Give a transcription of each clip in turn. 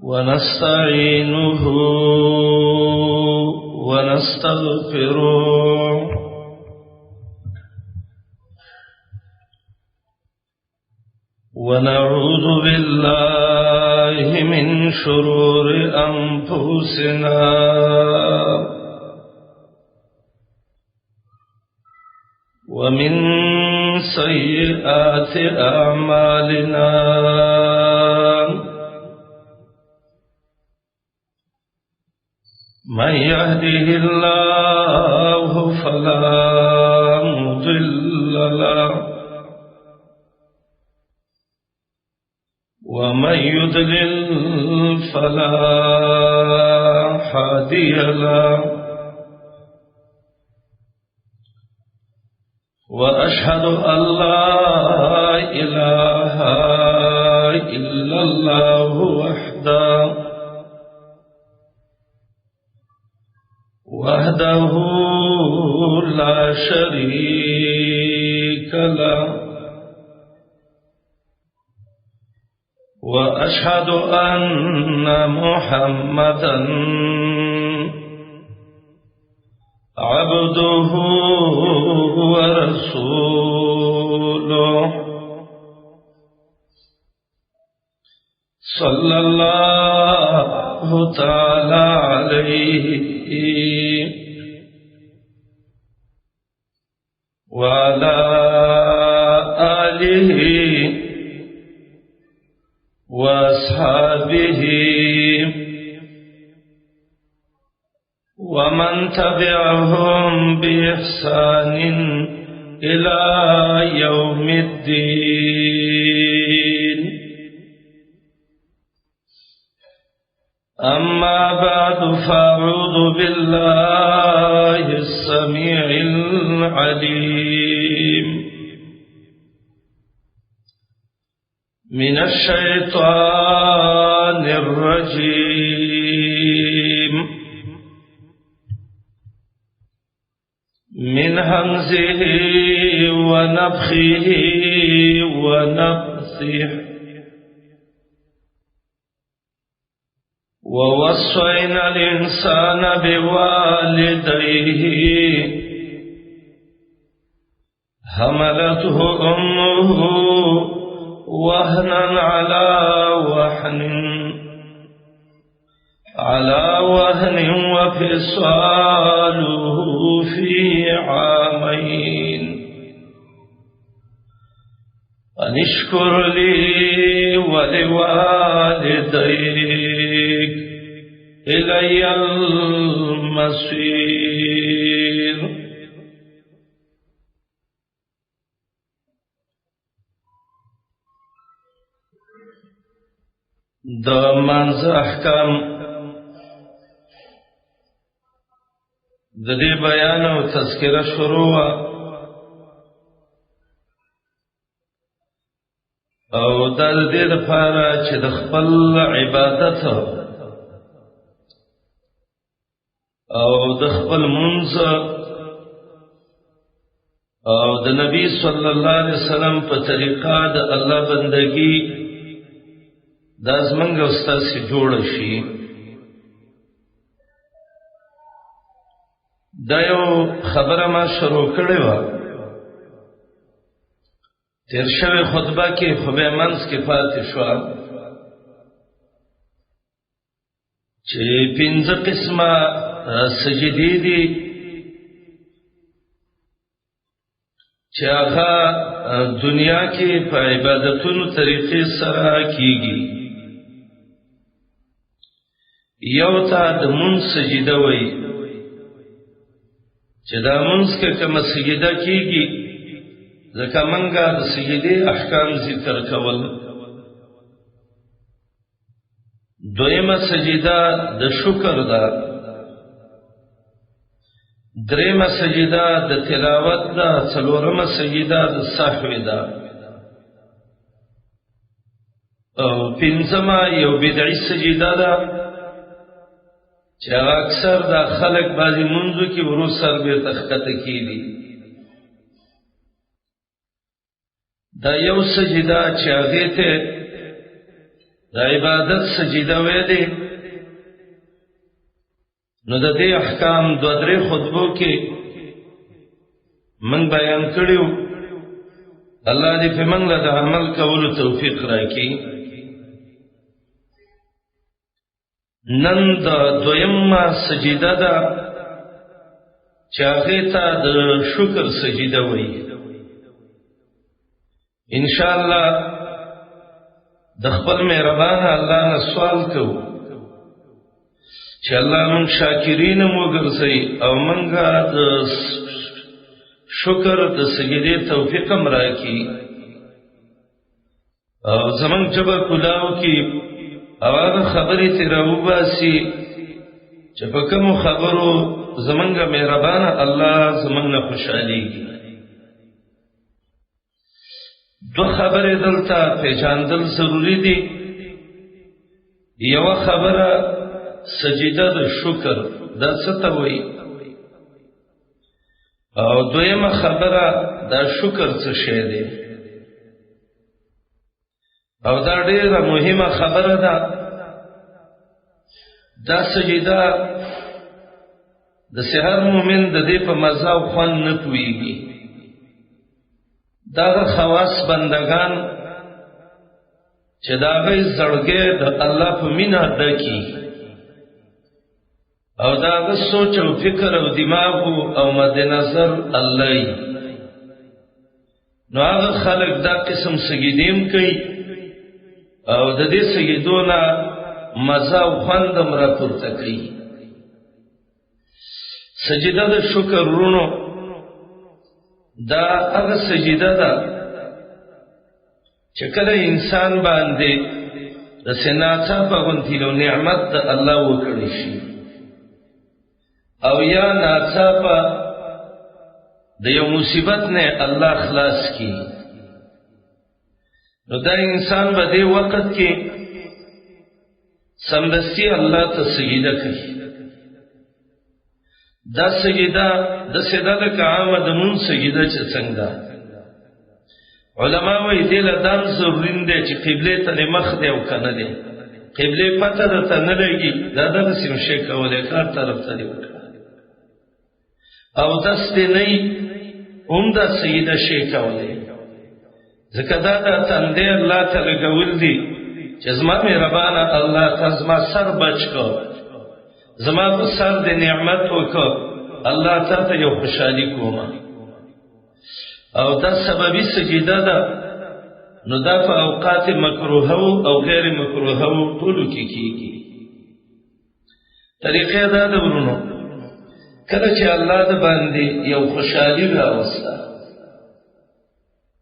ونستعينه ونستغفره ونعوذ بالله من شرور أنفسنا ومن سيئات أعمالنا من يهده الله فلا مضل له ومن يضلل فلا هادي له وأشهد أن لا إله إلا الله وحده لا شريك له وأشهد أن محمدا عبده ورسوله صلى الله تعالى عليه وعلى آله وأصحابه ومن تبعهم بإحسان إلى يوم الدين أما بعد فأعوذ بالله السميع العليم من الشيطان الرجيم من همزه ونفخه ونفثه ووصينا الإنسان بوالديه حملته أمه وهنا على وهن وفصاله في عامين أن اشكر لي ولوالديك إلي المصير. د منځ احکام د دې بیان او تذکرہ شروع او د دې لپاره چې د خپل عبادت او د خپل منځ او د نبی صلی الله علیه وسلم په طریقه د الله بندگی دا زمنګ استاد سي جوړ شي. دا یو خبره ما شروع کړې و تیر شوی خطبه کې خو به منځ کې پاتې شو چې پنځه قسمه سجدي دي چې هغه دنیا کې په عبادتونو طریقې سره کیږي. یو تا د مون سجده وای چې دا مونږ کې کوم سجده کیږي ځکه منګه د سجدي احکام ذکر کول. دویمه سجده د شکر ده. دریمه سجده د تلاوت ده. څلورمه سجده د سهو ده. او پنځمه یو بدعي سجده ده چې اکثر د خلک بعضی منځو کې ورو سر به تخته کیږي. دا یو سجده چې هغه ته دا عبادت سجده ویلې نو د دې احکام دو درې خطبو کې من بیان کړیو الله دې په موږ له عمل کولو توفیق راکړي نن د دویمه سجده ده چې هغه ته د شکر سجده وایي ان شاء الله د خپل مهربان الله نه سوال کوو چې الله مون شاکرین مو ګرځي او مونږه د شکر د سجدې توفیق هم راکړي او زمون جبه کلاو کې اواغه خبرې ته راوباسي چې په کوم خبرو زمونږه مهربان الله زمونږه خوشاليږي دو خبره دلته پېژاندل ضروری دي یو خبره سجده د شکر دا څه ته وایي او دویمه خبره دا شکر څه شی دی او دا ډیره مهمه خبره ده دا سجده د سحر مومن د دې په مزه او خوان نه پويږي دا خواص بندگان چې دا غي زړګي د الله په مینا دکی او دا غ سوچ او فکر او دماغ او مد نظر الله نو هغه خلق دا قسم سجدیم کوي او د دې سجدونه مزه او خوند مرا پورته کوي سجده د شکر رونو دا هغه سجده ده چې کله انسان باندې د سناڅه په غونډیلو نعمت د الله وکړي شي او یا ناڅاپه د یو مصیبت نه الله خلاص کی نو دا انسان په دې وخت کې سمدستي الله ته سجده کوي دا سجده د سجده کعام د مون سجده چې څنګه علما وایي دې له دام ضرورین دي چې قبله ته مخ دی او کنه دی قبله پته ده نه لګي دا د سیم شي کوله کار طرف ته دی او دست نه هم دا سجده شي کوله ځکه دا د تندې الله تعالی ګول دي چې زما مهربانه الله تزما سر بچ کو زما په سر د نعمت وکړه الله تعالی یو خوشالي کوما او دا سببي سجده ده نو دا په اوقات مکروه او غیر مکروه ټول کې کیږي طریقې دا ده ورونو کله چې الله د باندې یو خوشالي راوسته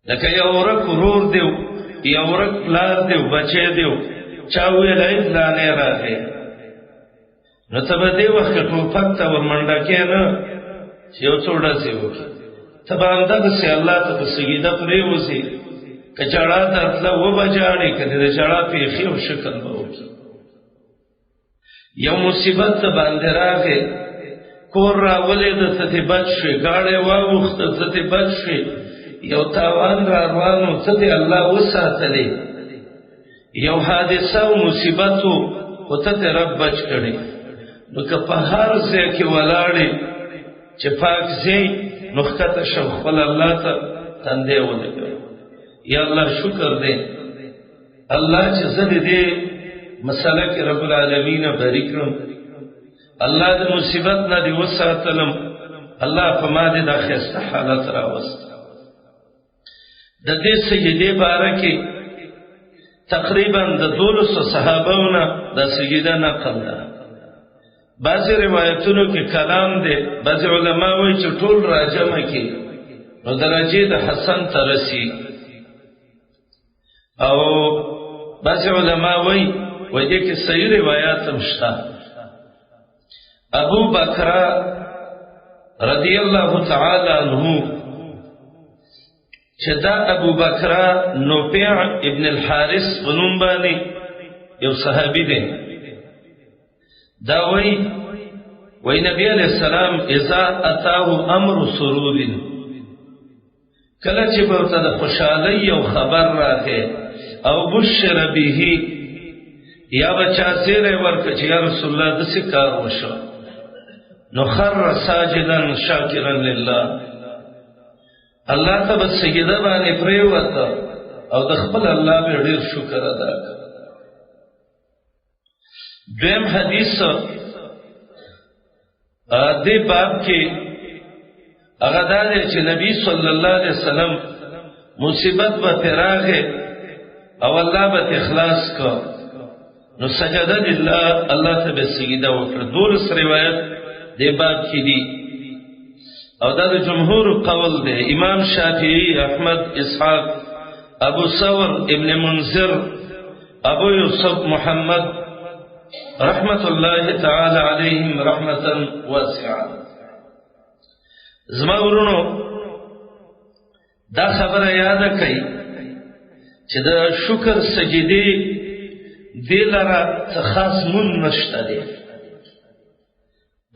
لکه یو ورک ورور دی یو ورک پلار دی بچی دی چا ویلای پلانې راغی نو ته به دی وخت ټوپک ته ورمنډه کې نه چې یو څوړه سی وکړي ته به همدغه سي الله ته په سجده پرې وځي کچاړه درتله و بجاړي کله د چاړه پیخي او شکل به وکړي یو مصیبت ته باندې راغی کور راولې د ته بچ شي گاړې واوخت ته بچ شي یو تاوان را روانو ته الله وساتلې یو حادثه او مصیبت او ته رب بچ کړي نو که په هر ځای کې ولاړې چې پاک ځای نو ښکته شو خپل الله ته تندې ولګوي یا الله شکر دې الله چې زه دې مسله کې رب العالمین بارک کړم الله د مصیبت نه دی وساتلم الله په ما دې د خسته حالت راوست د دې سجدې باره کې تقریبا د 200 صحابهونو د سجده نقل ده بعض روایتونو کې کلام دي بعض علما وایي چې ټول راجمه کې نو درجه د حسن ترسي او بعض علما وایي وایي کې صحیح روایت هم شته ابو بکر رضی الله تعالی عنہ چې دا ابو بکر نوفع ابن الحارث بنوم باندې یو صحابي دی دا وی نبی علیہ السلام اذا اتاه امر سرور کله چې ورته د خوشالۍ او خبر راغی او بشر به یا بچا زیره ورکه چې یا رسول الله داسې کار وشو نو خر ساجدا شاکرا لله الله ته به سجده باندې پریوته او د خپل الله به ډیر شکر ادا کړ. دویم حدیث دې باب کې هغه دا دی چې نبی صلی الله علیه وسلم مصیبت به تراغه او الله به اخلاص کو نو سجده لله الله ته به سجده وکړه. دولس روایت دې باب کې دي او دا د جمهور قول دی. امام شافعی، احمد، اسحاق، ابو ثور، ابن منذر، ابو یوسف محمد رحمت الله تعالی علیهم رحمتا واسعه. زما ورونو دا خبره یاد کړئ چې د شکر سجدي دلاره خاص مون نشته دی،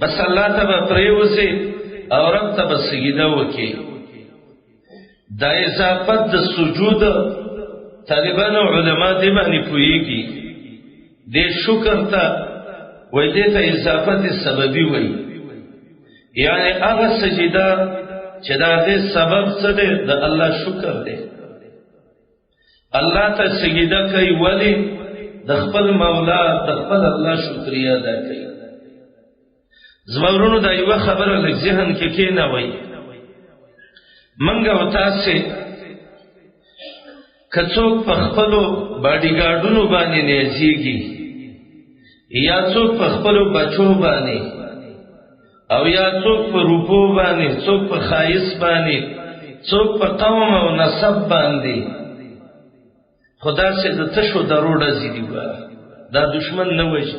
بس الله ته به پریوځي او رب ته به سجده وکړي. دا اضافت د سجود طالبانو علما دې باندې پوهیږي، دې شکر ته وایي دې ته اضافت سببي وایي، یعنی هغه سجده چې دا دې سبب څه دی د الله شکر دی. الله ته سجده کوي ولی د خپل مولا د خپل الله شکریا ادا کوي. زمورونو دا یو خبره لږ ذهن کې کېنه وایي منګه او تاسو کڅوک په خپل باډي ګارډونو باندې نه ځيږي یا څوک په خپل بچو باندې او یا څوک په روپو باندې، څوک په خایس باندې، څوک په قوم او نسب باندې، خدا سے د تشو دروړه زیدي وا دا دشمن نه وځي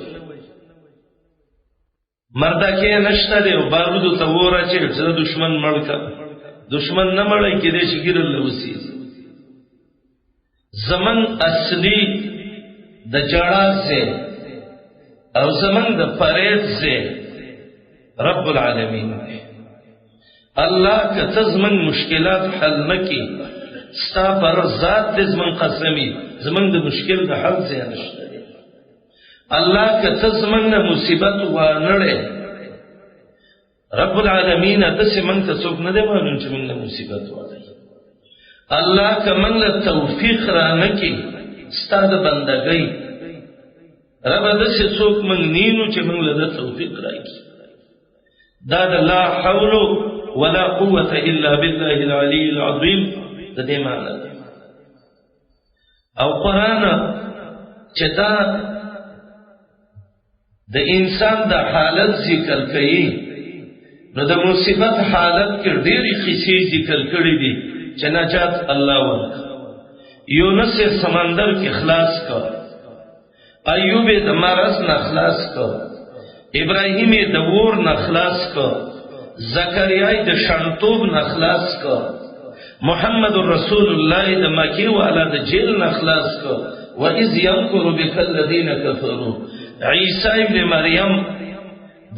مردا کې نشته دی او بارودو ته وره چې دشمن مړکا دشمن نه مړی کې دې شي ګرل وسی. زمن اصلي د جړا سے او زمن د فرید سے رب العالمین الله که تزمن مشکلات حل نکی ستا پر ذات تزمن قسمی زمن د مشکل د حل ځای نشته. الله که تزمن مصیبت و نړې رب العالمین د سیمن ته څوک نه دی معلوم چې موږ مصیبت وایي. الله که موږ له توفیق را نکی ستا د بندګۍ رب د څوک موږ نینو چې موږ له توفیق راکړي. دا لا حول ولا قوة الا بالله العلي العظيم د دې معنی ده. او قران چې دا د انسان د حالت ذکر کوي نو د مصیبت حالت کې ډېری قصې ذکر کړې دي چې نجات الله ورک. یونس سمندر کې خلاص کړ، ایوب د مرض نه خلاص کړ، ابراهیم د ور نه خلاص کړ، زکریا د شنتوب نه خلاص کړ، محمد رسول الله د مکی والا د جیل نه خلاص کړ. و اذ یمکر بک الذین کفروا عیسی ابن مریم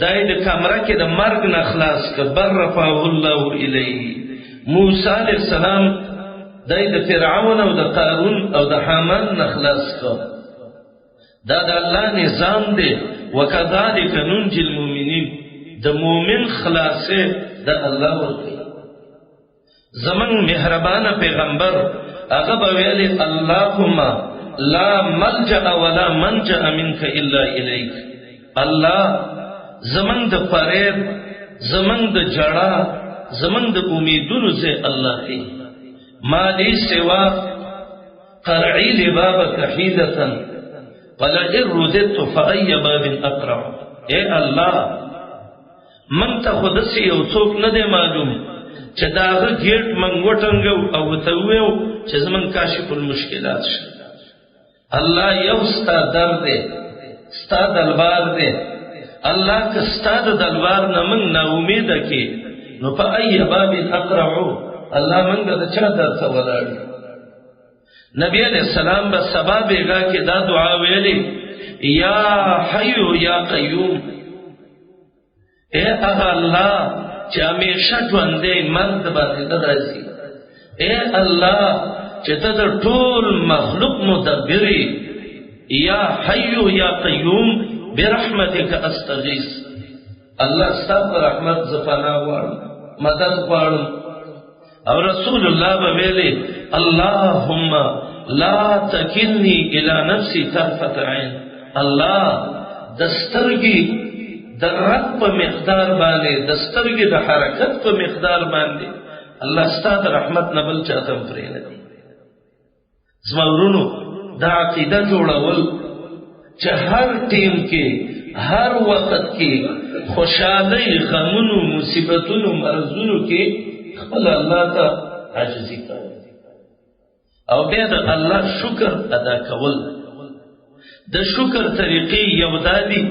دای د کمره کې د مرګ نه خلاص کړ، بر رفعه الله الیه. موسی علیہ السلام دای د فرعون او د قارون او د حامان نه خلاص کړ. دا د الله نظام دی. وکذالک ننجی المؤمنین د مؤمن خلاصه د الله ورته. زمن مهربان پیغمبر هغه به ویل اللهم لا ملجأ ولا منجأ منك الا الیک. الله زمن د فرید، زمن د جړه، زمن د امیدونو سے الله دی. مالی سوا قرعی لبابک حیدتا ولئن رددت فأي باب اقرع. اے الله من ته خود سي یو څوک نه دی معلوم چې داغه گیټ من وټنګو او ته ویو چې زمون کاشف المشکلات شي. الله یو ستا درد دی، ستا دلبار دی. الله که ستا دلبار نه من نا امید کی نو په ای باب اقرعو الله من د چا درته ولاړ. نبی علیہ السلام به سبا بیگا کې دا دعا ویلي یا حی یا قیوم. اے الله چې همیشه ژوندې مرد باندې راځي. اے الله چې ته د ټول مخلوق مدبري یا حی یا قیوم برحمتک استغیث، الله ستا پر رحمت زپنا غواړم، مدد غواړم. او رسول الله به ویلي اللهم لا تکلنی الی نفسی طرفة عین، الله دسترګي د رب په مقدار باندې، دسترګي د حرکت په مقدار باندې الله ستاسو رحمت نه بل چاته پرې نه دی. زمورونو دا عقیده جوړول چې هر ټیم کې هر وخت کې خوشالۍ غمونو مصیبتونو مرزونو کې خپل الله ته عاجزي کوي او بیا د الله شکر ادا کول. د شکر طریقې یو دادي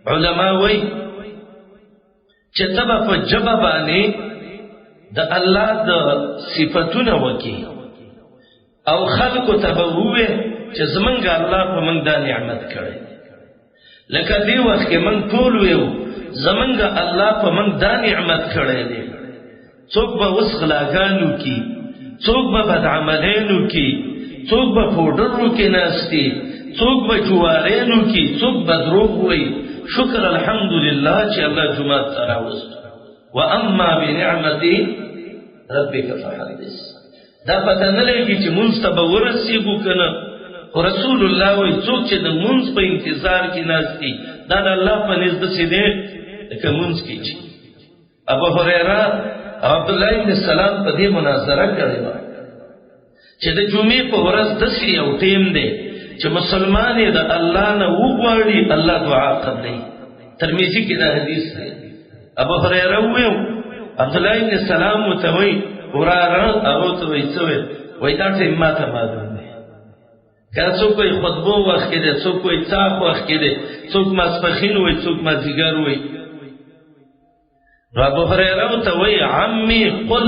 علما وایي چې تبه په جبه باندې د الله د صفاتونه وکي او خلقو تبه ووي چې زمونږ الله په موږ دا نعمت کړی، لکه دی وخت کې موږ ټول ویو زمونږ الله په موږ دا نعمت کړی دی. څوک به اوس غلاګانو کی، څوک به بدعملینو کی، څوک به پوډرو کې ناشتي، څوک به جوارینو کی، څوک به دروغ وایي. شکر الحمدلله چې الله جمعه ته راوست. واما بنعمت ربک فحدث، دا پته نه لګي چې مونږ ته به ورسېږو کنه. رسول الله وایي څوک چې د مونږ په انتظار کې ناشتي دا د الله په نزد سي دي لکه مونږ کې چې ابو هريره او عبد الله بن سلام په دې مناظره کړې و چې د جمعې په ورځ د سی یو ټیم دی چې مسلمان یې د الله نه وغواړي الله دعا قبلې. ترمذی کې دا حدیث دی. ابو هريره وایي عبد الله بن سلام متوي وراره هغه ته وایي څه وایي دا ټیم ماته معلوم دی. کله څوک کوئی خطبه وخت کې دی، څوک کوئی څاخ وخت کې دی، څوک ماسپخین وایي، څوک مازیګر وایي. ابو هريره ته وایي عمي قل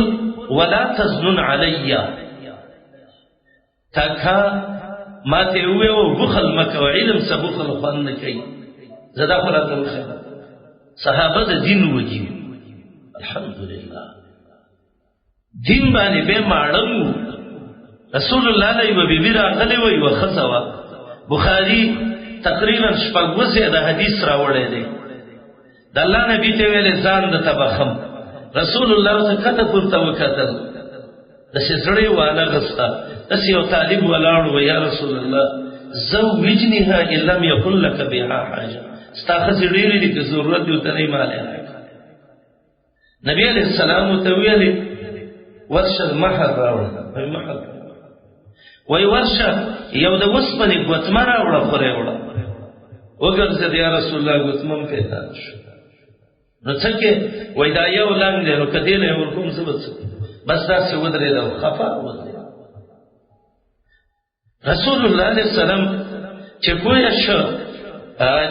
ولا تزن علي، تاکا ما ته ویو بخل مکو، علم څه بخل خوان نه کوي. زدا خلاته وخه صحابه د دین وږي الحمدلله دین باندې به ماړو. رسول الله علیه و بیبی راغلی وی وخصوا. بخاری تقریبا شپږوسه د حدیث راوړی دی. د الله نبی ته ویل ځان د تبخم. رسول الله ته کته پورته وکتل د سړی والا غستا داس یو طالب ولاړ و یا رسول الله زوجنیها ان لم يكن لك بها حاجه، استاخذ ډیرې دي که ضرورت دی ته نه مال نبی علیہ السلام ته ویل ورشه مہر راوړ. مہر وای ورشه یو د وسپنې ګوتمه راوړه خورې وړه وګرځه یا رسول الله ګوتمم پیدا شو. نو څنګه وای دا یو لاندې نو کدی له ورکوم څه بس دا څه ودرې دا خفا ودرې. رسول الله علیه السلام چې پوه شو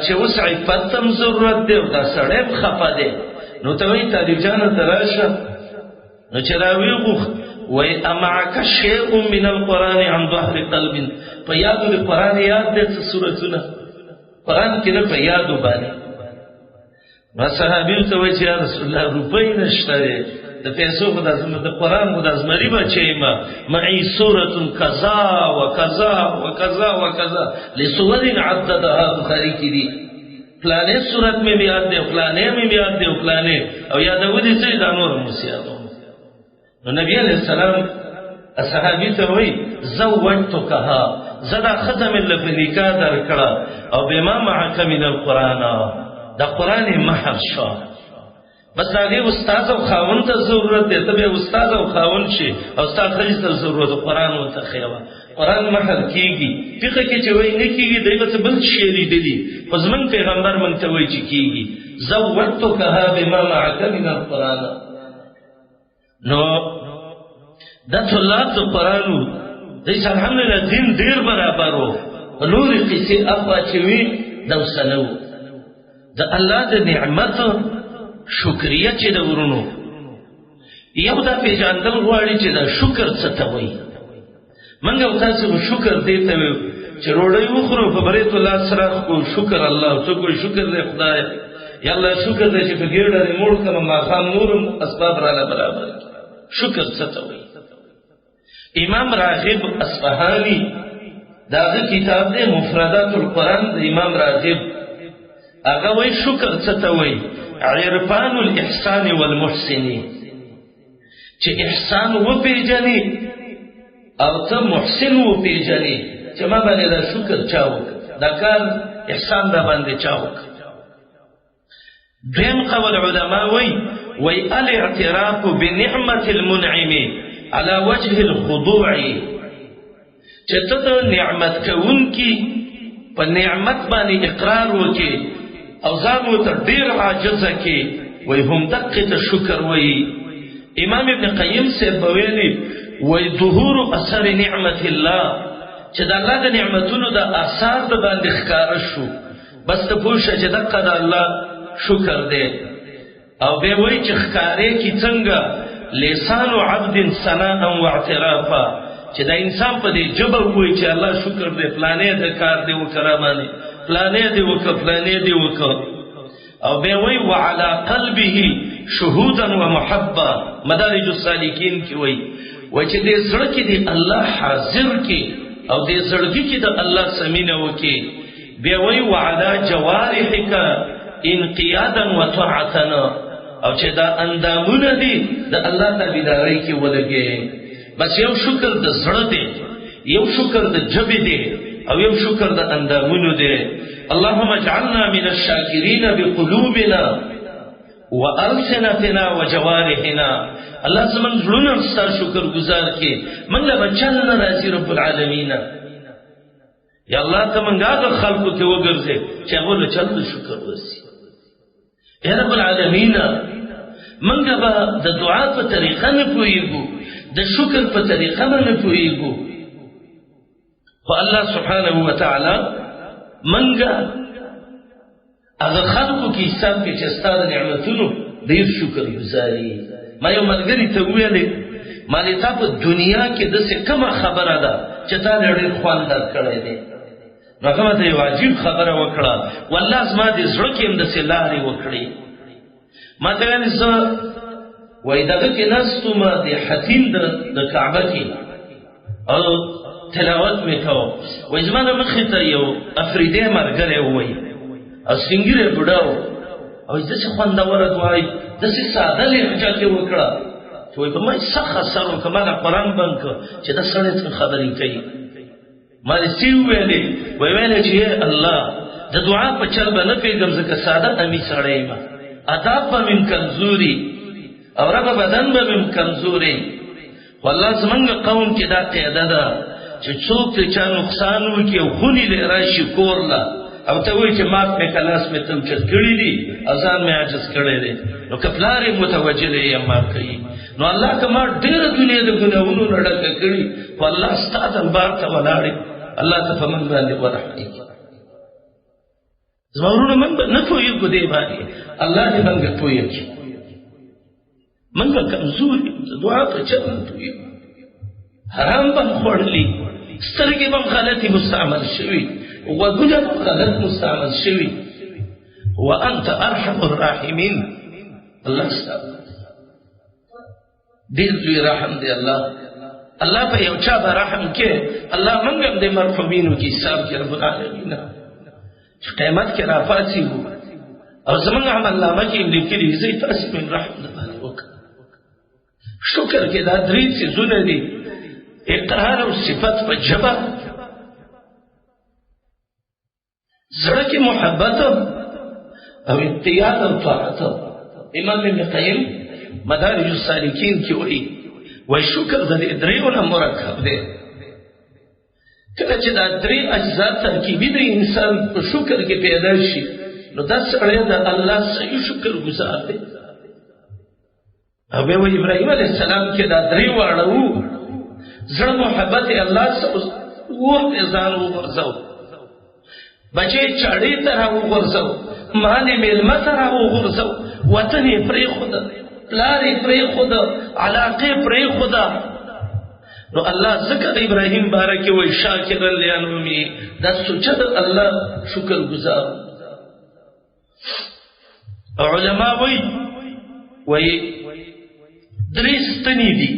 چې وسعی پتم ضرورت دی او دا سړی خفا دی نو ته وای طالب جان تراشه نو چې راوی غوخ وای امعک شیء من القران عن ظهر قلب، په یاد د قران یاد د سورتونه قران کې نه په یاد باندې. ما صحابي ته وای چې رسول الله روپۍ نشته د پیسو په داسمه د قران په داسمه ریبا چې ما معي سوره کذا وکذا وکذا وکذا لسور عددها بخاری کې دي فلانه سورت میں یاد دی فلانه میں یاد دی فلانه او یادودي چې دا نور مسیادو. نو نبی علیہ السلام صحابی ته وای زوجتکها زدا ختم لفنیکا در کړه او بما معك من القران دا قران مہر شو. بس هغه استاد او خاوند ته ضرورت دی ته به استاد او خاوند شي او استاد خلیص ته ضرورت قران او ته خیوا قران مہر کیږي. فقہ کې چې وای نه کیږي دغه بل شعر دی پزمن پیغمبر مونږ ته وای چې کیږي زوجتکها بما معك من القران. نو د طلاب قرآنو دیس الحمدلله دین ډیر برابرو نور قصې اخوا چې وی د وسلو د الله د نعمت شکریا چې د ورونو یو دا پیژندل غواړي چې دا شکر څه ته وایي. منګه تاسو شکر دی ته چې روړی وخورو په بریت الله سره کو شکر الله څو کو شکر دې خدای یا الله شکر دې چې په ګډه موړ کما ما خام نورم اسباب را برابر. شکر څه ته وایي؟ امام راغب اصفهانی داغه کتاب دی مفردات القرآن د امام راغب. هغه وای شکر څه ته وای؟ عرفان الاحسان والمحسن، چې احسان و پیژنې او ته محسن و پیژنې، چې ما باندې دا شکر چا وکړ، دا کار احسان دا باندې چا وکړ. دویم قول علماء وی الاعتراف بنعمت المنعم على وجه الخضوع، چې ته د نعمت کوونکی په نعمت باندې اقرار وکې او ځان ورته ډېر عاجزه کې، وی هم دقې ته شکر وی. امام ابن قیم صاحب ویلي وی ظهور اثر نعمت الله، چې د الله د نعمتونو د اثار د باندې ښکاره شو، بس ته پوه شه چې دقه د الله شکر دی. او بیا وی چې ښکارې کی څنګه لسان عبد ثناء واعترافا، چې دا انسان په دې ژبه وایي چې الله شکر دی، فلانې د کار دی وکړه باندې، فلانې دی وکړه، فلانې دی وکړه. او بیا وی وعلى قلبه شهودا ومحبه، مدارج السالکین کې وی چې دې زړه کې دی الله حاضر کې او دې زړګي کې د الله سمینه وکي. بیا وی وعلى جوارحك انقیادا وطاعتنا، او چې دا اندامونه دي د الله تابعداري کې ولګي. بس یو شکر د زړه دی، یو شکر د جبه دی، او یو شکر د اندامونو دی. اللهم اجعلنا من الشاکرین بقلوبنا والسنتنا وجوارحنا. الله زمون زړونه ستا شکر گزار کې، موږ له بچل نه راځي رب العالمین. یا الله ته موږ هغه خلقو کې وګرځي چې هغه له چل شکر وسی. یا رب العالمین موږ به د دعا په طریقه نه پوهیږو، د شکر په طریقه نه پوهیږو، خو الله سبحانه وتعالى موږ هغه خلقو کې حساب کې چې ستاسو نعمتونو ډیر شکر گزاري. ما یو ملګری ته ویلې ما دې تا په دنیا کې داسې کومه خبره ده چې تا ډېر خوند درکړی دی. نو هغه ته یو عجیب خبره وکړه، والله زما دې زړه کې هم داسې لارې وکړې. ما ته ویل زه وایي دغه کې ناستو ما د حتیم د کعبه کې او تلاوت مې کوم، وایي زما د مخې ته یو افریدی ملګری ووایي او سپینګیری بوډا و، او داسې خوندوره دعایي داسې ساده لهجه کې وکړه چې وایي په ما یې سخت اثر وکړه. ما نه قرآن بند کړ چې دا سړی څنګه خبرې کوي. ما دې څه وویلې؟ ویلې چې یا الله د دعا په چل به نه پوهېږم ځکه ساده امي سړی یم، اداب به مې کمزوري او رب بدن به مې کمزوري. والله زمونږ قوم کې دا قاعده ده چې څوک ته چا نقصان وکړي او خونې لی راشي کور له او ته وایي چې ما په کلاس مې تمچت کړي دي او ځان مې عاجز کړی دی، نو که پلار یې متوجه دی یا مات کوي. نو الله که ما ډېره دنیا د ګناهونو نه ډکه کړي، خو الله ستا دربار ته ولاړې، الله ته په من باندې ورحمېږي. زما ورونه من به نه پوهېږو دې باندې، الله دې موږ پوهېږي. موږ به کمزور یو، د دعا په چل نه پوهېږو، حرام به م خوړلي، سترګې به م غلطې مستعمل شوي، غوږونه به غلط مستعمل شوي. وانت ارحم الراحمین، الله ستا ډېر لوی رحم دی. الله په یو چا به رحم کې، الله موږ هم د مرحومینو کې حساب کې رب العالمین چې قیامت کې راپاڅېږو او زمونږ عملنامه کې لیکلي زه تاسې من رحم د باندې وکړه. شکر کې دا درې څیزونه دي: اقرار او صفت په ژبه، زړه کې محبت او انقیاد او طاعت. امام ابن قیم مدارج السالکین کې وایي شکر د دې دریو نه مرکب دی. کله چې دا درې اجزا ترکیبي د انسان په شکر کې پیدا شي، نو دا سړی د الله صحیح شکر گزار دی. او بیا وایي ابراهیم علیه السلام کې دا درې واړه وو، زړه محبت یې الله سره اور ته ځان وغورځو، بچی چاړې ته راوغورځو، مال یې مېلمه ته راوغورځو، وطن یې پرېښوده، پلار یې پرېښوده، علاقې پرېښوده. نو الله ځکه د ابراهیم باره کې وایي شاکرا لانعمه، دا سوچه د الله شکر گزار. علما وایي درې ستنې دي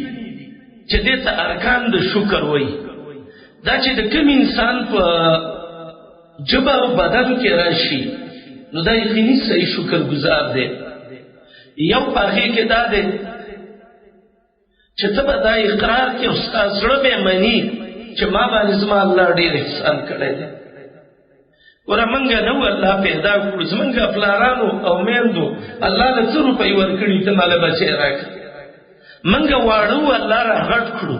چې دې ته ارکان د شکر وایي. دا چې د کوم انسان په جبه او بدن کې راشي نو دا یقیني صحیح شکر گزار دی. یو پاغې کې دا دی چې ته به دا اقرار کې استاد زړه به مني چې ما باندې زما الله ډېر احسان کړی دی. ګوره موږ نه وو الله پیدا کړو، زموږ پلارانو او میندو الله له څو روپۍ ورکړي ته ماله بچی راکړي. موږ واړه وو الله را غټ کړو،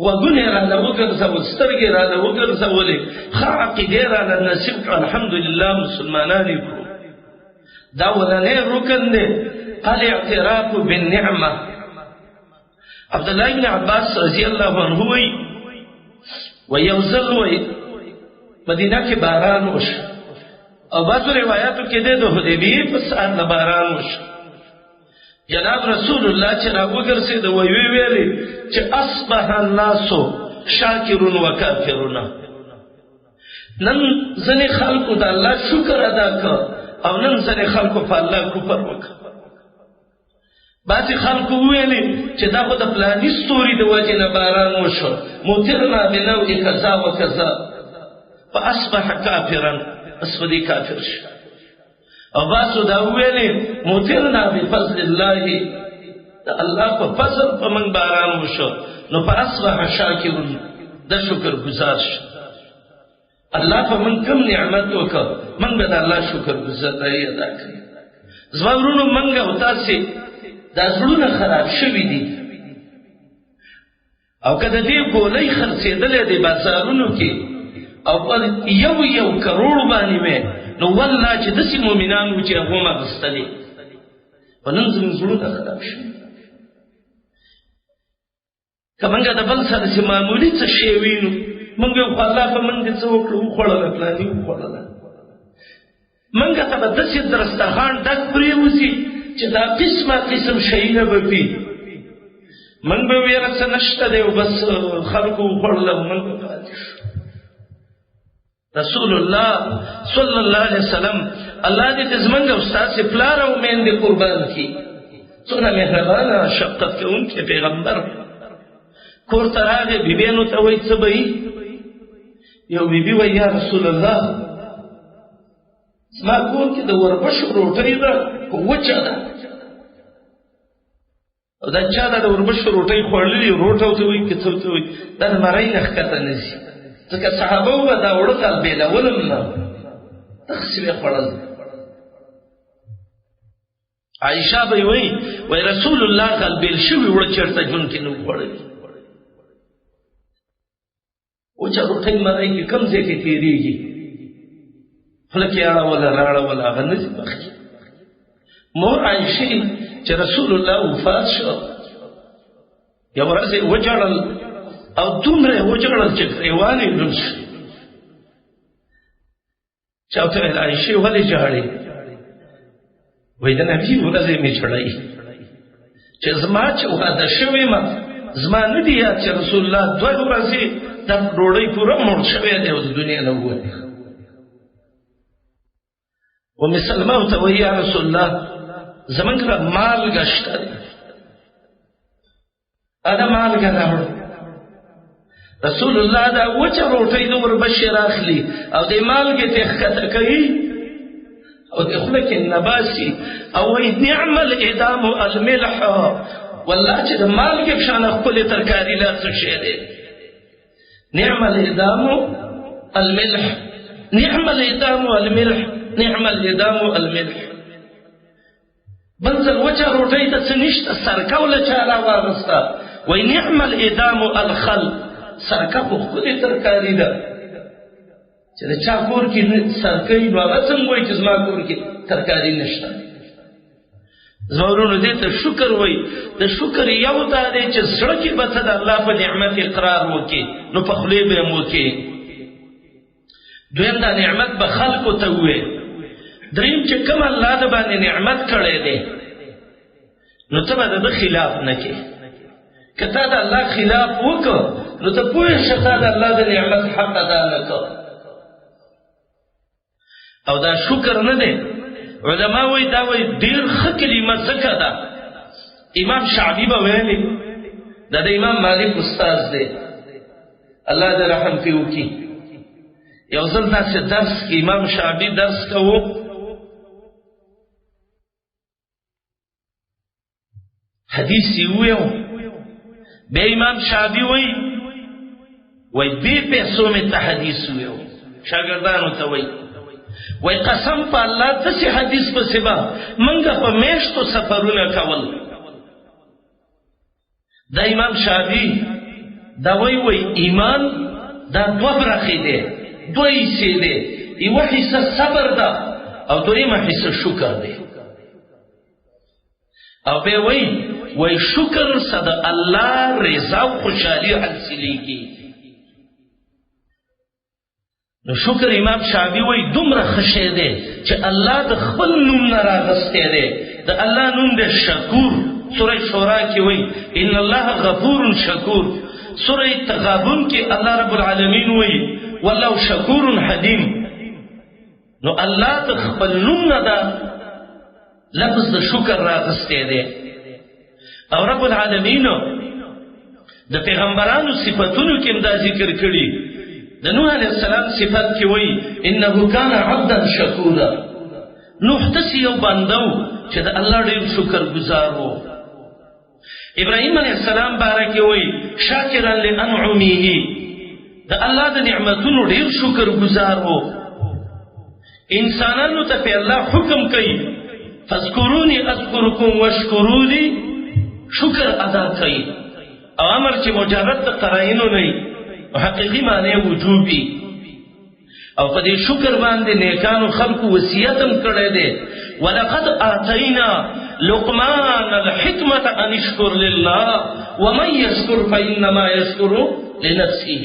وګونه راله وګرځول، سترګې راله وګرځولې، ښه عقیدې راله نصیب کړه، الحمدلله مسلمانان یې کړو. دا ولنې رکن دی الاعتراف بالنعمه. عبدالله بن عباس رضی الله عنه وی یو ځل وی مدینه کې باران وشو او بعضو روایاتو کې د حدیبیې په سر نه باران وشو. جناب رسول الله چې راوګرځېد ویلي چې اصبح الناس شاکرون وکافرون. نن ځینې خلکو د الله شکر ادا کړ او نن ځینې خلکو په الله کفر وکړ. بعضې خلکو وویلې چې دا خو د فلاني ستوري د وجې نه باران وشو، مطرنا بنوع کذا و کذا فاصبح کافرا، بس په دې کافر شو. او بعضو دا وویلې مطرنا بفضل الله، د الله په فضل په موږ باران وشو نو فاصبح شاکرون، د شکر گزار شو. الله په موږ کوم نعمت وکړ موږ به د الله شکر گزاري ادا کړو. زما ورونو موږ او تاسې دا زړونه خراب شوي دي او که د دې ګولۍ خرڅېدلی دی بازارونو کې او په یو کروڑ باندې وې نو والله چې داسې مؤمنان وو چې هغه هم اخیستلې. په نن زموږ زړونه خراب شوي. که موږ د بل سره چې معمولي څه شی وینو موږ یو خو الله په موږ څه وکړو وخوړله فلاني وخوړله. موږ ته به داسې دسترخوان ډک پرېوځي چې دا قسمه قسم شیونه به وي، موږ به ویره څه نشته دی او بس خلکو وخوړله او موږ به پاتې شو. رسول الله صلی الله علیه وسلم الله دې زموږ او ستاسې پلار او میندې قربان کړي. څومره مهربانه شفقت کوونکی پیغمبر. کور ته راغی بیبیانو ته وایي څه به وي؟ یو بیبي وایي یا رسول الله زما کور کې د وربشو روټۍ ده خو وچه ده. او دا چا ده د وربشو روټۍ خوړلې روټه ورته وایي که څه ورته وایي دا د مرۍ نه ښکته نه ځي، ځکه صحابه وه دا اوړه تلبېلولم نه دغسې به یې خوړل. عایشه به یې وایي رسول الله غلبېل شوي اوړه چېرته ژوند کې نه و خوړلي. وچه روټۍ مرۍ کې کوم ځای کې تېرېږي، خوله کې اړوله راړوله هغه نه ځي پخې. مور عایشې چې رسول الله وفات شو یو ورځ یې وژړل او دومره یې وژړل چې ګریوان یې لوند شو. چا ورته ویل عایشې ولې ژاړې؟ وایي د نبي ورځې مې ژړوي چې زما چې واده شوې یم زما نه دي یاد چې رسول الله 2 ورځې د ډوډۍ پوره مړ شوی دی او د دنیا نه ووتی. ام سلمه ورته وایي یا رسول الله زموږ سره مالګه شته دی، دا مالګه راوړه. رسول الله دا وچه روټۍ د وربشې راخلي او د مالګې ته ښکته کوي او د خوله کې نباسي او وایي نعم الادام الملح. والله چې د مالګې په شانه ښکلې ترکاري لا څه شی دی. نعم الادام الملح، نعم الادام الملح، نعم الادام الملح. بل ځل وچه روټۍ ته څه نشته، سرکه وله چا راواغسته وایي نعم الادام الخل. سرکه خو ښکلې ترکاري ده چې د چا کور کې سرکه وي نو هغه څنګه وایي چې زما کور کې ترکاري نشته. زما ورونو دې ته شکر وایي. د شکر یو دا دی چې زړه کې به ته د الله په نعمت اقرار وکړې نو په خولې به هم وکړې. دویم دا نعمت به خلکو ته ووایې. دریم چې کوم الله د باندې نعمت کړی دی نو ته به د ده خلاف نه کې. که تا د الله خلاف وکړه نو ته پوه شه تا د الله د نعمت حق ادا نه کړ. او دا شکر نه دی. علما وایي دا وایي ډېر ښه کلمه ځکه ده. امام شعبي به ویلي دا د امام مالک استاد دی الله دې رحم پې وکړي. یو ځل داسې درس کې امام شعبي درس کوو، حدیث یې وویو، بیا امام شعبي وایي بې پیسو مې ته حدیث وویو، شاګردانو ته وایي قسم په الله داسې حدیث پسې به موږ په میاشتو سفرونه کول. دا امام شعبي دا وایي ایمان دا دوه برخې دی، دوه حصې دی، یوه حصه صبر ده او دویمه حصه شکر دی. او بیا وایي شکر سره د الله رضا او خوشحالي حاصلېږي. نو شکر امام شعبي وایي دومره ښه شی دی چې الله د خپل نوم نه راغستی دی. د الله نوم دی شکور. سوره شورا کې وایي ان الله غفور شکور. سوره تغابن کې الله رب العالمین وایي والله شکور حلیم. نو الله د خپل نوم نه دا لفظ د شکر راغستی دی. او رب العالمین د پیغمبرانو صفتونو کې هم دا ذکر کړي. د نوح علیه السلام صفت کې وایي انه کان عبدا شکورا. نوح داسې یو بنده و چې د الله ډېر شکر ګزار و. ابراهیم علیه السلام باره کې وایي شاکرا لانعمه. د الله د نعمتونو ډېر شکر ګزار و. انسانانو ته په الله حکم کوي فاذکرونی اذکرکم واشکروا لی، شکر ادا کوي. او امر چې مجرد د قرائنو نه وي، حقیقي معنی وجوبي. او په دې شکر باندې نیکانو خلقو وصیت هم کړی دی ولقد آتینا لقمان الحکمة ان اشکر لله ومن یشکر فانما یشکر لنفسه.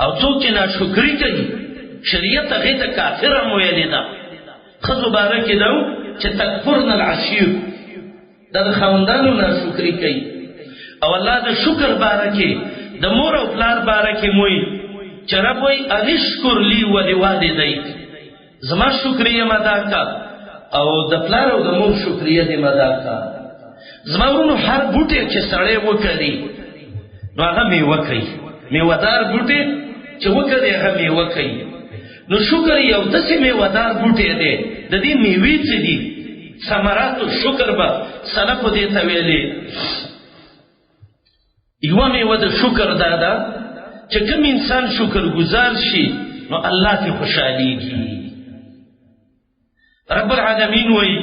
او څوک چې ناشکري کوي شریعت هغې ته کافر هم ویلې ده. ښځو باره کې ده چې تکفرن العشیر، دا د خاوندانو ناشکري کوي. او الله د شکر باره کې د مور او پلار باره کې موي چې رب وایي ان اشکر لی ولوالدیک، زما شکریه م ادا کا او د پلار او د مور شکریه دې م ادا کا. زما ورونو هر بوټی چې سړی وکري نو هغه میوه کوي، میوهدار بوټی چې وکري هغه میوه کوي. نو شکر یو داسې میوهدار بوټی دی، د دې میوې څه دي ثمرات شکر به سلفو دې ته ویلې. یوه میوه د شکر دا ده چې کوم انسان شکر گزار شي نو الله ته خوشحالیږي. رب العالمین وایي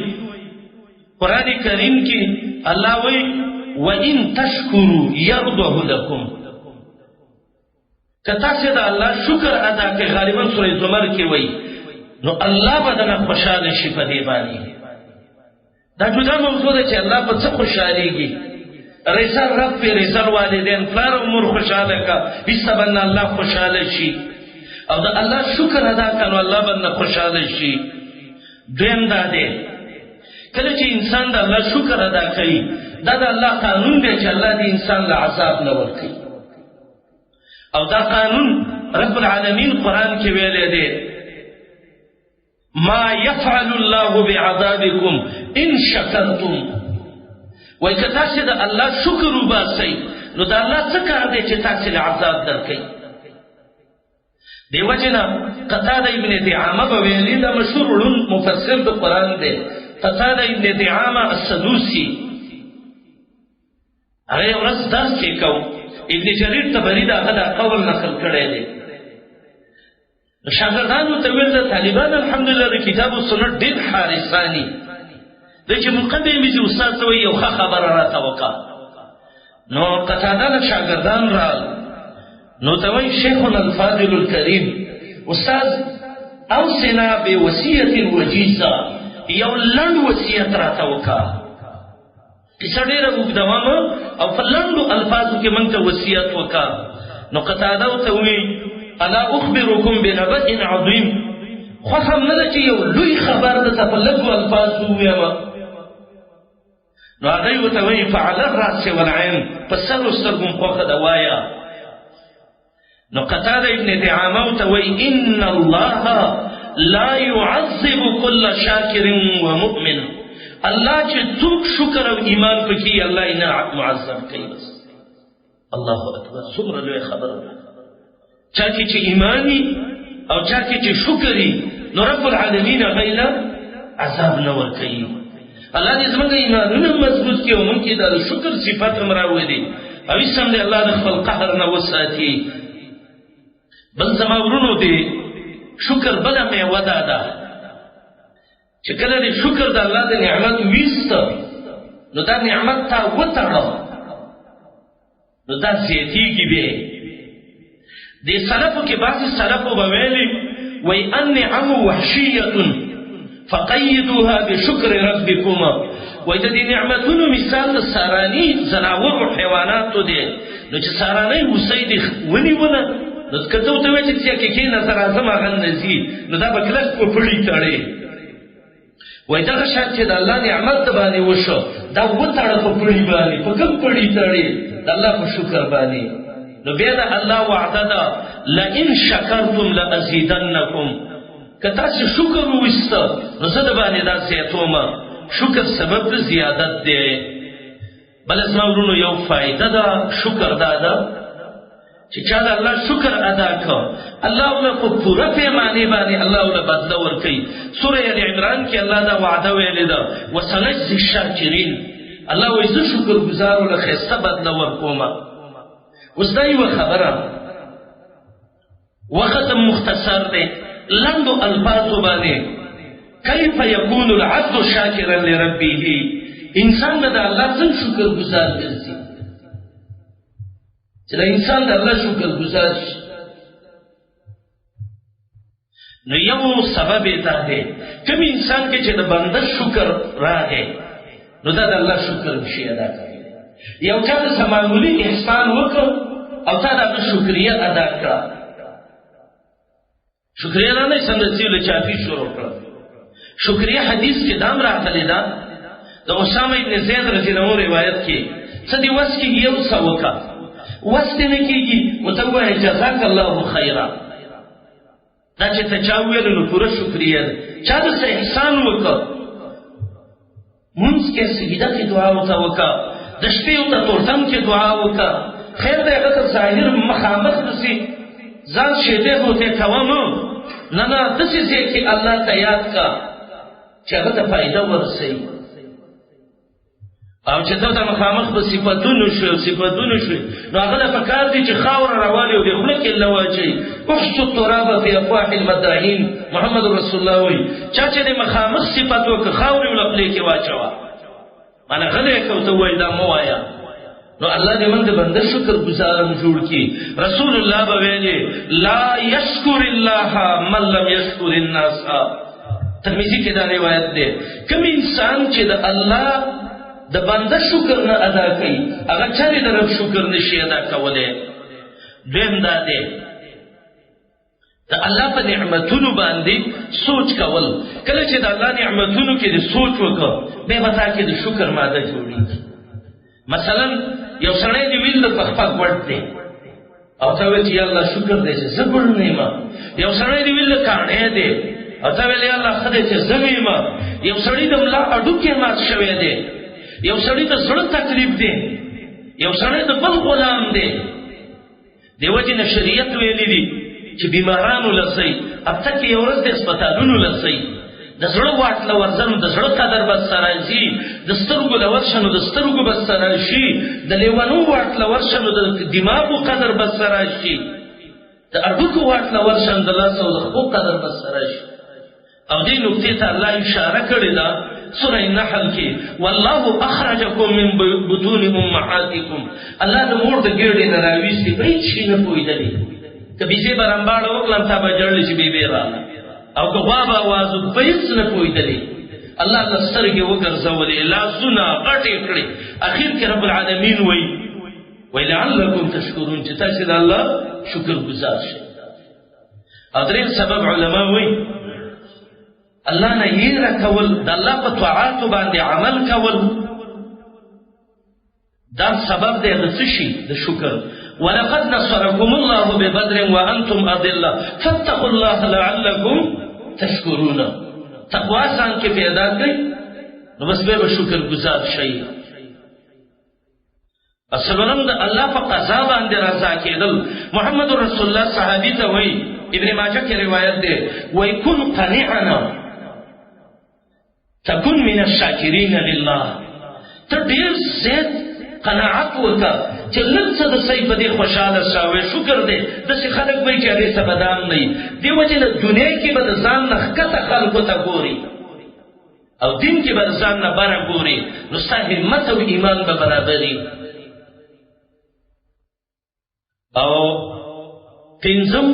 قرآن کریم کې الله وایي وَإِن تَشْكُرُوا يَرْضَهُ لَكُمْ. که تاسې د الله شکر ادا کړئ، غالبا سوره زمر کې وایي نو الله به درنه خوشحاله شي په دې باندې. دا جدا موضوع ده چې الله په څه خوشحالیږي. رضا رب پہ رضا والدین پلار عمر خوشحاله کا حصہ بننا الله خوشحاله شي. او دا الله شکر ادا کړو الله بنده خوشحاله شي. دویم دا دی کله چې انسان د الله شکر ادا کوي دا د الله قانون دی چې الله دې انسان له عذاب نه ورکوي. او دا قانون رب العالمین قرآن کې ویلی دی ما يفعل الله بعذابكم ان شکرتم. وای که تاسې د الله شکر وباسئ نو د الله څه کار دی چې تاسې له عذاب درکوي. دې وجې نه قتاده ابن دعامه به ویلي دا مشهور ړوند مفسر د قرآن دی قتاده ابن دعامه السدوسي. هغه یو ورځ درس کې کو ابن جریر طبري د هغه دا قول نقل کړی دی. شاګردانو ته ویل د طالبان الحمدلله د کتاب و سنت ډېر حارساني دی چې مقدمې مې چې استاد ته وایي یو ښه خبره راته وکړه. نو قتاده له شاګردان رال نو ته وایي شیخنا الفاضل الکریم استاد اوصنا بوصیة وجیزه، یو لنډ وصیت راته وکړه. کیسه ډېره اوږده وه او په لنډو الفاظو کې موږ ته وصیت وکړه. نو قتاده ورته وایي الا اخبرکم بنبأ عظیم. خوښه هم نه ده چې یو لوی خبر درته په لږو الفاظو ووایم. نو هغه یې ورته وایي فعلى الراس والعین، په سرو سترګو م خوښه ده وایه. نو قتاده ابن دعامه ورته وایي ان الله لا يعذب كل شاکر ومؤمن. الله چې څوک شکر او ایمان پکې الله یې نه معذب کوي. بس الله اکبر، څومره لویه خبره ده. چا کې چې ایمانی او چا کې چې شکرې نو رب العالمین غیلا عذاب نه ورکوي. الله دې زموږ ایمانونه مضبوط کړي او موږ کې د شکر صفات هم راولي او اسم دې الله د خپل قهر نه وساتي. بل زما ورونو دې شکر بله میوه ده چې کله دې شکر د الله د نعمت ویسته نو دا نعمت تا وتړه نو دا زیاتیږي به. دې سلفو کې بعضې سلفو به ویلي وی النعم وحشیة فقیدوها بشکر ربکما. وی د دې نعمتونو مثال د ساراني ځناورو حیواناتو دی. نو چې سارانۍ هوسۍ دې ونیوله نو که ته ورته وایې چې څه کې نظر اعظم هغه نه ځي نو دا به کلک په پړي تړې. وای دغه شان چې د الله نعمت باندې وشو دا وتړه په پړي باندې په کوم پړي تړې د الله په شکر باندې. نو بیا د الله وعده ده لئن شکرتم لازیدنکم. که تاسو شکر وویسته نو زه د باندې دا زیاتوم. شکر سبب د زیادت دی. بل زما ورونو یو فایده ده شکر دا ده چې چا د الله شکر ادا کړ الله له په پوره پیمانه باندې الله له بدله ورکړي. سوره ال عمران کې الله دا وعده ویلې ده وسنجزي الشاکرین. الله وایي زه شکر گزار له خسته بدله ورکوم. اوس دا یو خبره وخت مختصر دی لندو الفاظ باندې کیف یکون العبد شاکرا لربه. انسان د الله څنګه شکر گزار ګرځي چې دا انسان د الله شکر گزار شي. نو یو سبب دا دی کوم انسان کې چې د بنده شکر راغی نو دا د الله شکر شي ادا کوي. یو چا د معمولی احسان وکړ او تا د شکریه ادا کړه شکریه نه څنګه چې له چاپی شروع کړه. شکریه حدیث کې دام راغلی دا د اسامه ابن زید رضی الله عنه روایت کې څه دی وس کې یو څه وکړه وسته نه کېږي متوه جزاک الله خیرا. دا چې ته چا ویل نو پوره شکریه ده. چا د احسان وکړه مونږ کې سجده کې دعا وکړه د شپې او د تورتم کې دعا وکړه خیر دی هغه ظاهر مخامخ نسی ځان شیده هوته کوم نه نه دسې چې الله ته یاد کا چې هغه ته فائدہ ورسي. او چې ته مخامخ په صفاتونو شو نو هغه د فکر دي چې خاور راوالي او د خلک لواچي احسو التراب في افواح المداهين. محمد رسول الله وي چا چې د مخامخ صفاتو که خاور ولخلې کې واچوا معنی غلې کوته وای دا مو وایا. نو الله دې موږ د بنده شکر گزارم جوړ کړي. رسول الله به ویلي لا یشکر الله من لم یشکر الناس. ترمذی کې دا روایت ده کوم انسان چې د الله د بنده شکر نه ادا کوي هغه چاري د رب شکر نشي ادا کولای. دیم دا دی د الله په نعمتونو باندې سوچ کول. کله چې د الله نعمتونو کې د سوچ وکړه به وتا کې د شکر ماده جوړیږي. مثلا یو سړی دی ویل په خپل ورته دی او ته وی چې الله شکر دې چې زبر نه ما. یو سړی دی ویل کانه دی او ته ویل الله خدای چې زمې ما. یو سړی د الله اډو کې مات شوی دی. یو سړی د زړه تکلیف دی. یو سړی د بل غلام دی. دیو جن شریعت ویلي دي چې بیمارانو لسی اته کې یو ورځ د هسپتالونو لسی د زړه واټله ورځم د زړه قدر بس سره شي د سترګو د ورشنو د سترګو بس سره شي د لیوانو واټله ورشنو د دماغو قدر بس سره شي د اډوکو واټله ورشنو د لاس او د خپل قدر بس سره شي. او دې نقطې ته الله اشاره کړې ده سورہ النحل کې والله اخرجکم من بطون امهاتکم. الله د مور د ګډې نه راويستي په هیڅ شي نه پوهېدلې. کبي سي برامباړه وکړم تا به جوړل شي بي را او که غواب आवाज په هیڅ نه پوهېدلې. الله لسترګې وګرځولې لاسونه غټې کړې. اخر کې رب العالمین وای لعلکم تشکرون چې تاسو د الله شکر گزار شئ. او درې سبب علما وای الله نه یې کول د الله په طاعات باندې عمل کول دا سبب دی د څه شي د شکر. ولقد نصركم الله ببدر وانتم اذله فاتقوا الله لعلكم تشکرون. تقوا سان کې پیدا کړئ نو بس به شکر گزار شئ. اصلهم د الله په قضا باندې رضا کېدل. محمد رسول الله صحابي ته وایي، ابن ماجه کې روایت ده، وای کن قنعنا تكن من الشاکرین لله. ته ډیر زیات قناعت وکړه چې لږ څه د صحیح په دې خوشاله شوې، شکر دې. داسې خلک وایي چې هغې څه بدام نه وي، دې وجې نه دنیا کې به د ځان نه ښکته خلکو ته ګوري او دین کې به د ځان نه بره ګوري، نو ستا همت او ایمان به برابري. او پنځم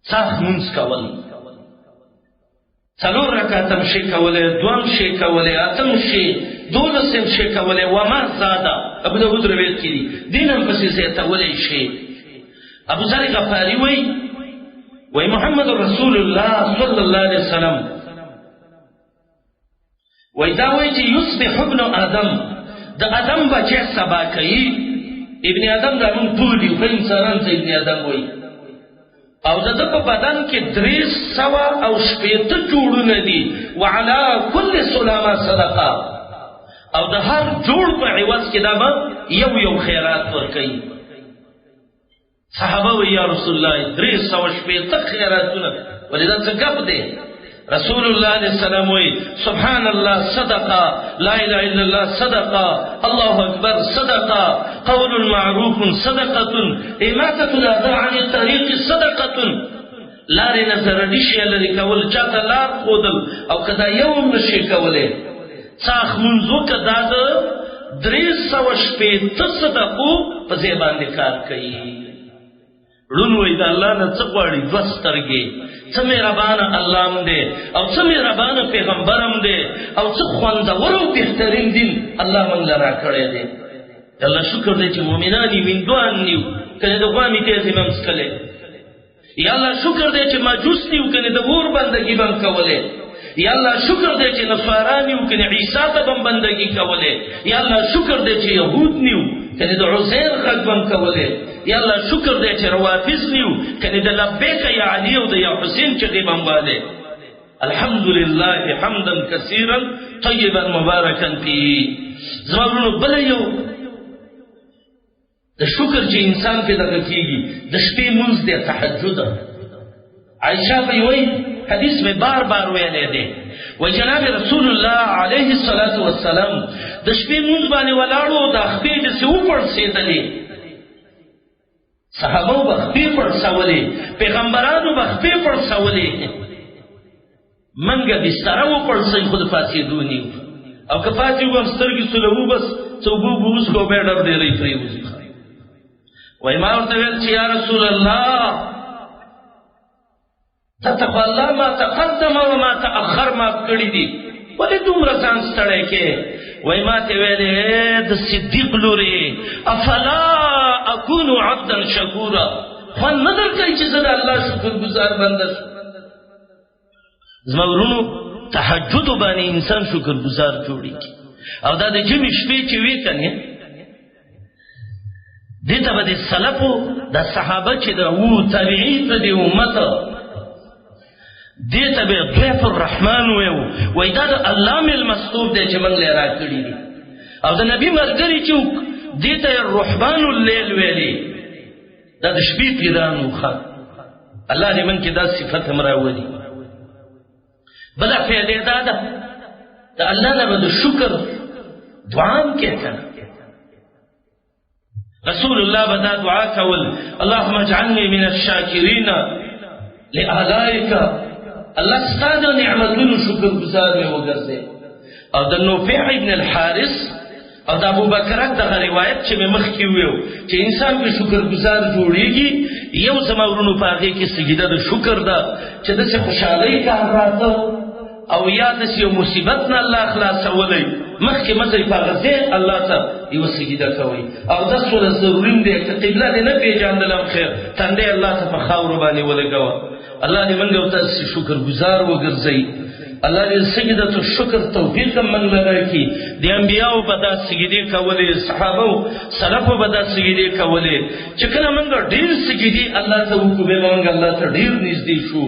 څاښ مونځ کول، څلور رکعتم شي کولی، دوم شي کولی، اتم شي، دولسم شي کولی، وما زاده ابو داود روایت کې دي، دین هم پسې زیاتولی شي. ابو ذر غفاري وایي محمد رسول الله صلی الله علیه وسلم وایي دا وایي چې یصبح ابن آدم، د آدم بچی سبا کوي. ابن آدم دا مونږ ټول یو، انسانان ته ابن آدم وایي. او د ده په بدن کې 360 جوړونه دي. وعلى كل سلامه صدقه، او د هر جوړ په عوض کې دا به یو خیرات ورکوي. صحابه وایي یا رسول الله 360 خیراتونه، ولې دا څه ګپ دی؟ رسول الله علیه السلام وایي سبحان الله صدقه، لا اله الا الله صدقه، الله اکبر صدقه، قول معروف صدقه، اماته الاذى عن الطريق صدقه. لارې نه ضرري شی لرې کول، چاته لار ښودل، او که دا یو هم نشي کولی، څاښ مونځ وکړه، دا د 360 صدقو په ځای باندې کار کوي. ړوند وایي د الله نه څه غواړي؟ 2 سترګې. څه مهربانه الله هم دی، او څه مهربانه پیغمبر هم دی، او څه خوندور او بهترین دین الله موږ له راکړی دی. الله شکر دی چې مؤمنان یې هندوان نیو، کنې د غوا میټې یې هم څکلی. یا الله شکر دی چې مجوس نیو، کنې د اور بندګي به هم کولی. یا الله شکر دی چې نصارا نیو، کنې عیسی ته به هم بندګي کولی. یا الله شکر دی چې یهود نیو، کنې د عزیر غږ به هم کولی. یا الله شکر دی چې روافض نیو، کنې د لبیک یا علی او د یا حسین چغې به هم والی. الحمدلله حمدا کثیرا طیبا مبارکا فیه. زما ورونو بله یو د شکر چې انسان پې دغه کېږي، د شپې مونځ دی، تهجد. عایشه به وایي، حدیث میں بار بار ویلی دی، وایي جناب رسول الله علیه الصلاة والسلام د شپې مونځ باندې ولاړو، د خپې داسې وپړسېدلې، صحابو به خپې پړسولې، پیغمبرانو به خپې پړسولې، منګه بستره وپړسئ خو د پاڅېدو نه یو، او که پاڅې وم سترګې سولوو بس څه اوبه اوبه وڅښو بیا ډب ډېرۍ پرېوځي. وایي ما ورته ویل چې یا رسول الله ته خو الله ما تقدم و ما تأخر معاف کړي دي، ولې دومره ځان ستړی کې؟ وایي ما ته ویلې د صدیق لورې افلا اکونو عبدا شکورا، خوند نه درکوي چې زه د الله شکرګزار بنده شم. زما ورونو تهجد باندې انسان شکرګزار جوړېږي. او دا د جمعې شپې چې وې کنې، دې ته به د سلفو د صحابه چې د تابعین د دې امت دې ته به ضیف الرحمن ویو، وایي دا د الله مېلمستوب دی چې موږ له راکړي دي. او د نبي ملګري چې دې ته رحبان اللیل ویلي، دا د شپې پیران وو. الله دې موږ کې دا صفت هم راولي. بله فایده دا ده د الله نه به د شکر دعا هم کې کنه. رسول الله به دا دعا کول، اللهم اجعلني من الشاکرین لآلائک، الله ستا د نعمتونو شکرګزار مې وګرځې. او د نوفع ابن الحارث او د ابوبکر دغه روایت چې مې مخکې ویو چې انسان په شکرګزار جوړېږي، یو زما ورونو په هغې کې سجده د شکر ده چې داسې خوشحالۍ کار راته او یا داسې یو مصیبت نه الله خلاصولی، مخکې مځئ په هغه ځای الله ته یوه سجده کوئ. او دا سوله ضروري دی، که قبله دې نه پېژندلم خیر، تندی الله ته په خاورو باندې ولګوه. الله دې موږ او تاسې شکرګزار وګرځئ. الله دې سجدة الشکر توفیق من لراکي د انبیاو په دا سجدي کولې صحابه سلفو په دا سجدي کولې چې کله موږ ډېر سجدي الله ته وکړو به موږ الله ته ډېر نږدې شو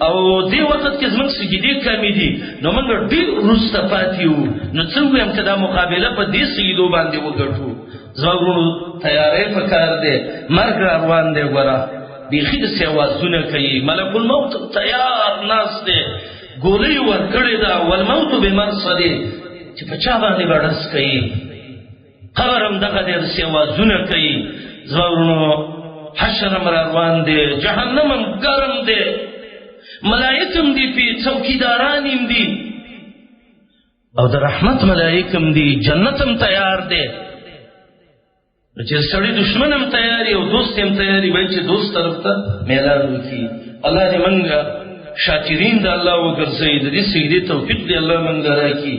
او دې وخت کې زموږ سجدي کمې دي نو موږ ډېر وروسته پاتې یو نو څه ووایم چې دا مقابله په دې سجدو باندې وګټو زموږ تیارې پکار دی مرګ روان دی ګوره بیخي داسې اوازونه کوي ملک الموت تیار ناست دی ګولۍ ورکړې ده والموت بمرصد چې په چا باندې به ډز کوي قبر هم دغه دی داسې اوازونه کوي زما ورونو حشر هم روان دی جهنم هم ګرم دی ملایک هم دي پې څوکیداران هم دي او د رحمت ملایک هم دي جنت هم تیار دی چې سړی دشمن هم تیاری او دوست هم تیاری وای چې دوست طرف ته میلاد وکړي الله دې موږ شاکرین د الله وګرځوي د دې سجدې توفیق دې الله موږ راکړي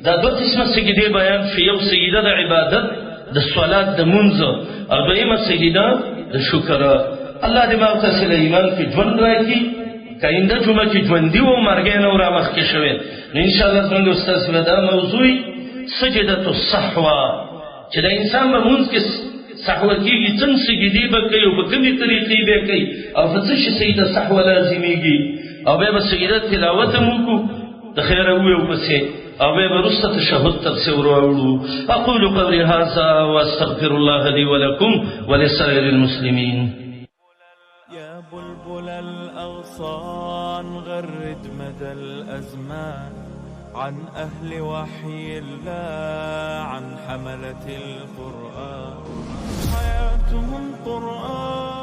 دا دوه قسمه سجدې بیان شي یو سجده د عبادت د صلات د منځ او دویمه سجده د شکر الله دې ما تاسو له ایمان کې ژوند راکړي کاینده جمعه کې ژوندي و مرګ نه را مخکې شوی نو ان شاء الله څنګه استاد دا موضوع سجده الصحوه چې د انسان په منځ کې صحوه کېږي څنګه سجدې به کوي او په کومې طریقې به کوي او په څه شي سجده صحوه لازمېږي او بیا به سجده تلاوت هم وکړو د خیره وویو پسې او بیا به وروسته تشهد تفسیر راوړو اقول قولي هذا واستغفر الله لي ولكم ولسائر المسلمين يا بلبل الأغصان غرد مدى الأزمان عن أهل وحي الله عن حملة القرآن حياتهم قرآن